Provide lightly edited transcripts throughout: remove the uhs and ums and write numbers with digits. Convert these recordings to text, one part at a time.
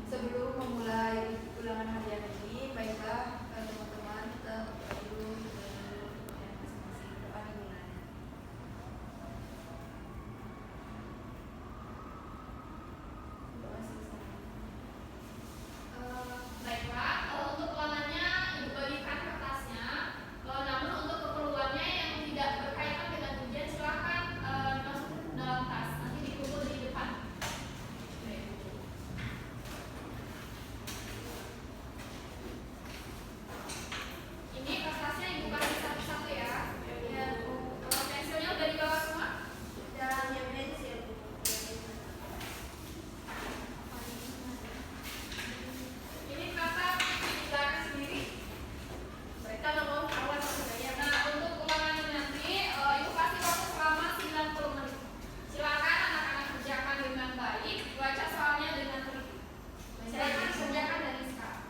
Sebelum memulai ulangan harian ini, baiklah teman-teman kita berdoa dulu masing-masing depan dimulai. Baiklah, untuk ulangannya Ibu bagikan kertasnya. Namun untuk keperluannya yang tidak berkaitan dengan ujian silakan dimasukkan ke dalam tas. Nanti dikumpul di depan. Ini kertasnya Ibu kasih satu-satu ya. Pensilnya udah dibawa semua? Dan yang pensil. Ini kenapa dibelakang sendiri? Kalau mau kawan sebenarnya. Nah, untuk ulangan nanti Ibu kasih waktu selama 90 menit. Silakan anak-anak kerjakan dengan baik, baca soalnya dengan teliti. Silakan kerjakan dari sekarang.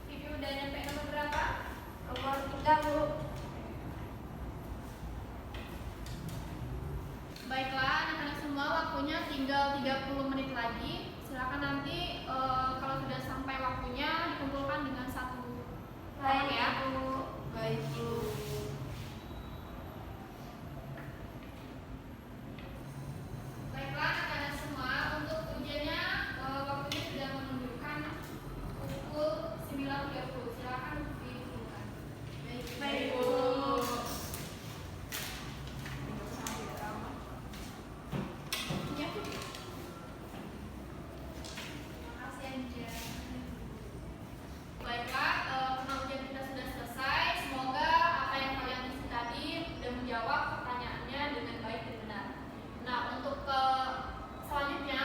Ibu udah nyampe nomor berapa? Nomor 3, Bu. Baiklah, anak-anak semua waktunya tinggal 30 menit lagi. Silakan nanti kalau sudah sampai waktunya dikumpulkan dengan satu kelompok ya. Baik, Bu. Baiklah, anak-anak semua, untuk ujiannya waktunya sudah menunjukkan pukul 9.30. Silakan dikumpulkan. Baik, Bu. Makasih Anja. Baiklah, karena ujian kita sudah selesai, semoga apa yang kalian isi tadi sudah menjawab pertanyaannya dengan baik dan benar. Nah, untuk selanjutnya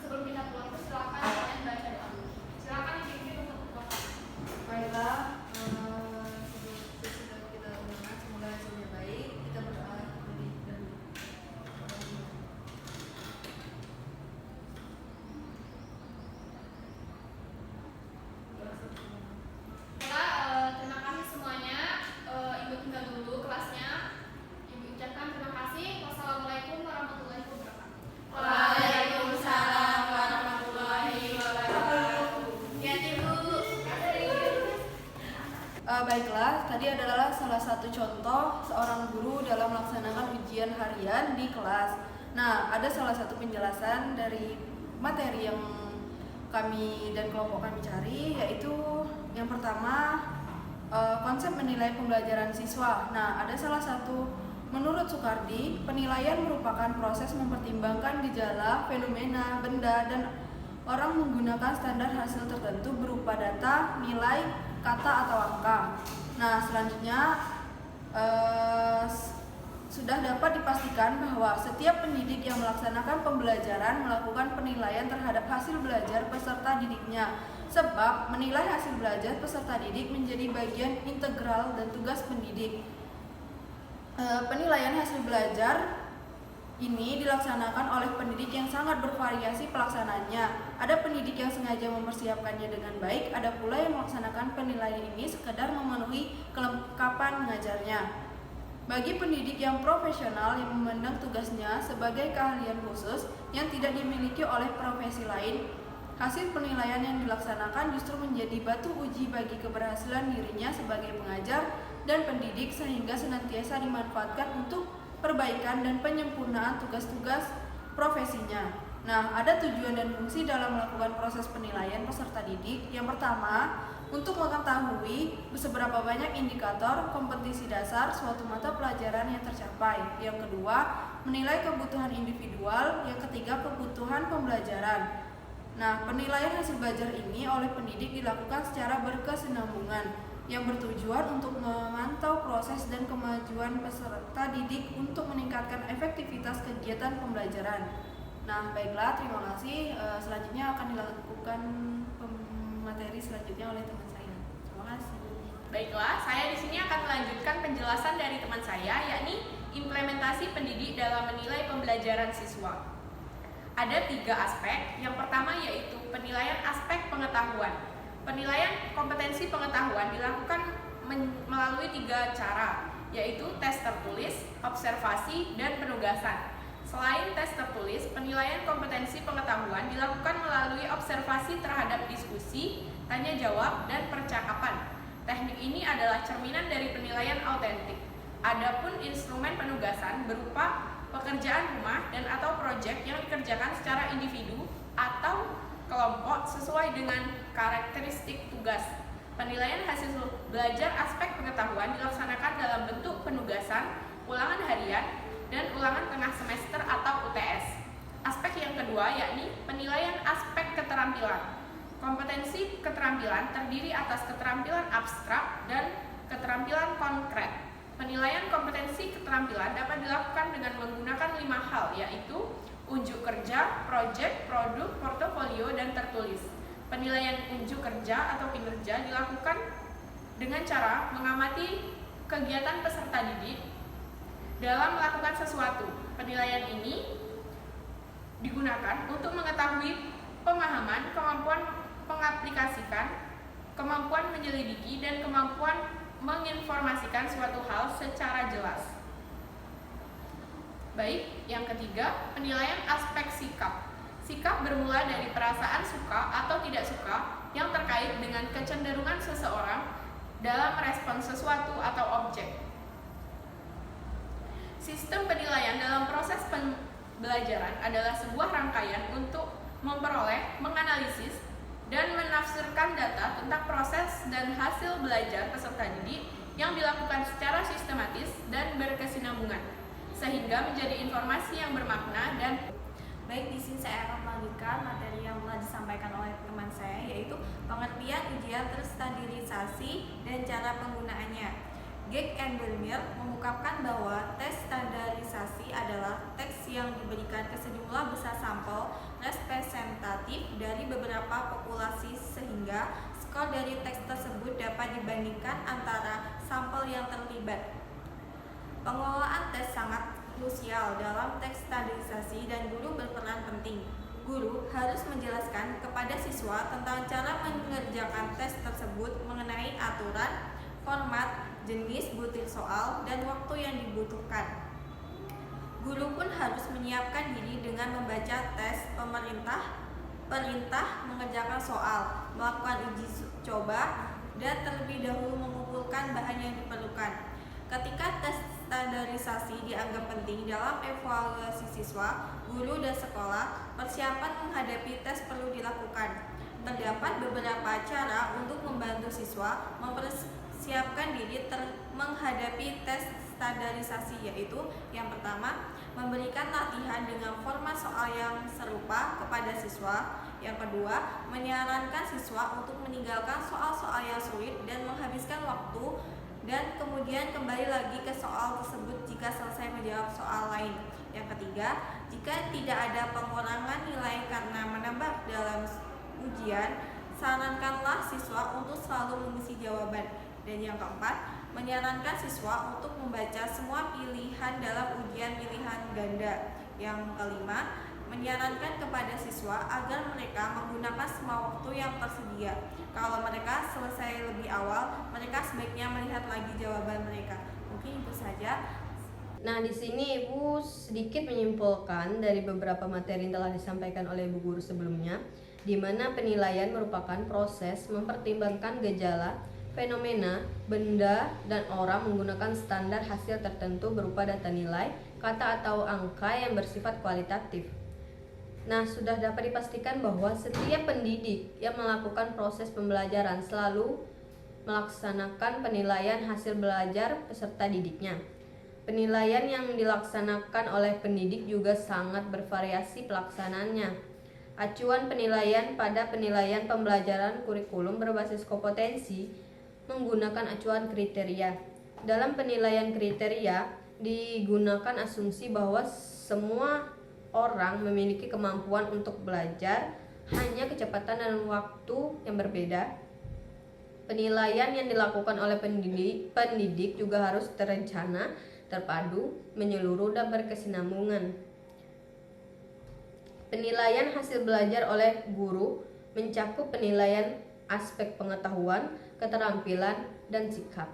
sebelum kita pulang itu silakan kalian baca doa dulu. Silakan dipimpin untuk berdoa. Baiklah, sesudah kita ulangan, semoga hasilnya baik. Kita berdoa lebih dahulu. Terima kasih semuanya. Ibu tinggal dulu kelasnya. Ibu ucapkan terima kasih. Wassalamualaikum warahmatullahi wabarakatuh. Waalaikumsalam warahmatullahi wabarakatuh. Ya, Ibu. Baiklah, tadi adalah salah satu contoh seorang guru dalam melaksanakan ujian harian di kelas. Nah, ada salah satu penjelasan dari materi yang kami dan kelompok kami cari, yaitu yang pertama konsep menilai pembelajaran siswa. Nah, ada salah satu, menurut Soekardi, penilaian merupakan proses mempertimbangkan gejala, fenomena, benda, dan orang menggunakan standar hasil tertentu berupa data, nilai, kata atau angka. Nah, selanjutnya sudah dapat dipastikan bahwa setiap pendidik yang melaksanakan pembelajaran melakukan penilaian terhadap hasil belajar peserta didiknya, sebab menilai hasil belajar peserta didik menjadi bagian integral dan tugas pendidik. Penilaian hasil belajar ini dilaksanakan oleh pendidik yang sangat bervariasi pelaksananya. Ada pendidik yang sengaja mempersiapkannya dengan baik, ada pula yang melaksanakan penilaian ini sekedar memenuhi kelengkapan mengajarnya. Bagi pendidik yang profesional yang memandang tugasnya sebagai keahlian khusus yang tidak dimiliki oleh profesi lain, hasil penilaian yang dilaksanakan justru menjadi batu uji bagi keberhasilan dirinya sebagai pengajar dan pendidik, sehingga senantiasa dimanfaatkan untuk perbaikan dan penyempurnaan tugas-tugas profesinya. Nah, ada tujuan dan fungsi dalam melakukan proses penilaian peserta didik. Yang pertama, untuk mengetahui seberapa banyak indikator kompetisi dasar suatu mata pelajaran yang tercapai. Yang kedua, menilai kebutuhan individual. Yang ketiga, kebutuhan pembelajaran. Nah, penilaian hasil belajar ini oleh pendidik dilakukan secara berkesinambungan yang bertujuan untuk memantau proses dan kemajuan peserta didik untuk meningkatkan efektivitas kegiatan pembelajaran. Nah, baiklah, terima kasih. Selanjutnya akan dilakukan materi selanjutnya oleh teman saya. Terima kasih. Baiklah, saya di sini akan melanjutkan penjelasan dari teman saya, yakni implementasi pendidik dalam menilai pembelajaran siswa. Ada 3 aspek. Yang pertama yaitu penilaian aspek pengetahuan. Penilaian kompetensi pengetahuan dilakukan melalui 3 cara, yaitu tes tertulis, observasi, dan penugasan. Selain tes tertulis, penilaian kompetensi pengetahuan dilakukan melalui observasi terhadap diskusi, tanya jawab, dan percakapan. Teknik ini adalah cerminan dari penilaian autentik. Adapun instrumen penugasan berupa pekerjaan rumah dan atau proyek yang dikerjakan secara individu atau kelompok sesuai dengan karakteristik tugas. Penilaian hasil belajar aspek pengetahuan dilaksanakan dalam bentuk penugasan, ulangan harian, dan ulangan tengah semester atau UTS. Aspek yang kedua yakni penilaian aspek keterampilan. Kompetensi keterampilan terdiri atas keterampilan abstrak dan keterampilan konkret. Penilaian kompetensi keterampilan dapat dilakukan dengan menggunakan 5 hal, yaitu unjuk kerja, proyek, produk, portofolio, dan tertulis. Penilaian unjuk kerja atau kinerja dilakukan dengan cara mengamati kegiatan peserta didik dalam melakukan sesuatu. Penilaian ini digunakan untuk mengetahui pemahaman, kemampuan mengaplikasikan, kemampuan menyelidiki, dan kemampuan menginformasikan suatu hal secara jelas. Baik, yang ketiga, penilaian aspek sikap. Sikap bermula dari perasaan suka atau tidak suka yang terkait dengan kecenderungan seseorang dalam merespons sesuatu atau objek. Sistem penilaian dalam proses pembelajaran adalah sebuah rangkaian untuk memperoleh, menganalisis, dan menafsirkan data tentang proses dan hasil belajar peserta didik yang dilakukan secara sistematis dan berkesinambungan, sehingga menjadi informasi yang bermakna dan baik. Di sini saya akan melanjutkan materi yang telah disampaikan oleh teman saya, yaitu pengertian ujian terstandarisasi dan cara penggunaannya. Geek and Belmir mengungkapkan bahwa tes standarisasi adalah tes yang diberikan ke sejumlah besar sampel representatif dari beberapa populasi, sehingga skor dari tes tersebut dapat dibandingkan antara sampel yang terlibat. Pengelolaan tes sangat krusial dalam tes standarisasi dan guru berperan penting. Guru harus menjelaskan kepada siswa tentang cara mengerjakan tes tersebut mengenai aturan, format, jenis butir soal, dan waktu yang dibutuhkan. Guru pun harus menyiapkan diri dengan membaca tes perintah mengerjakan soal, melakukan uji coba, dan terlebih dahulu mengumpulkan bahan yang diperlukan. Ketika tes standarisasi dianggap penting dalam evaluasi siswa, guru, dan sekolah, persiapan menghadapi tes perlu dilakukan. Terdapat beberapa cara untuk membantu siswa mempersiapkan diri menghadapi tes standarisasi, yaitu yang pertama, memberikan latihan dengan format soal yang serupa kepada siswa. Yang kedua, menyarankan siswa untuk meninggalkan soal-soal yang sulit dan menghabiskan waktu dan kemudian kembali lagi ke soal tersebut jika selesai menjawab soal lain. Yang ketiga, jika tidak ada pengurangan nilai karena menambah dalam ujian, sarankanlah siswa untuk selalu mengisi jawaban. Dan yang keempat, menyarankan siswa untuk membaca semua pilihan dalam ujian pilihan ganda. Yang kelima, menyarankan kepada siswa agar mereka menggunakan semua waktu yang tersedia. Kalau mereka selesai lebih awal, mereka sebaiknya melihat lagi jawaban mereka. Mungkin itu saja. Nah, di sini Ibu sedikit menyimpulkan dari beberapa materi yang telah disampaikan oleh Ibu Guru sebelumnya, di mana penilaian merupakan proses mempertimbangkan gejala, fenomena, benda, dan orang menggunakan standar hasil tertentu berupa data nilai, kata atau angka yang bersifat kualitatif. Nah, sudah dapat dipastikan bahwa setiap pendidik yang melakukan proses pembelajaran selalu melaksanakan penilaian hasil belajar peserta didiknya. Penilaian yang dilaksanakan oleh pendidik juga sangat bervariasi pelaksanaannya. Acuan penilaian pada penilaian pembelajaran kurikulum berbasis kompetensi menggunakan acuan kriteria. Dalam penilaian kriteria digunakan asumsi bahwa semua orang memiliki kemampuan untuk belajar, hanya kecepatan dan waktu yang berbeda. Penilaian yang dilakukan oleh pendidik juga harus terencana, terpadu, menyeluruh, dan berkesinambungan. Penilaian hasil belajar oleh guru mencakup penilaian aspek pengetahuan, keterampilan, dan sikap.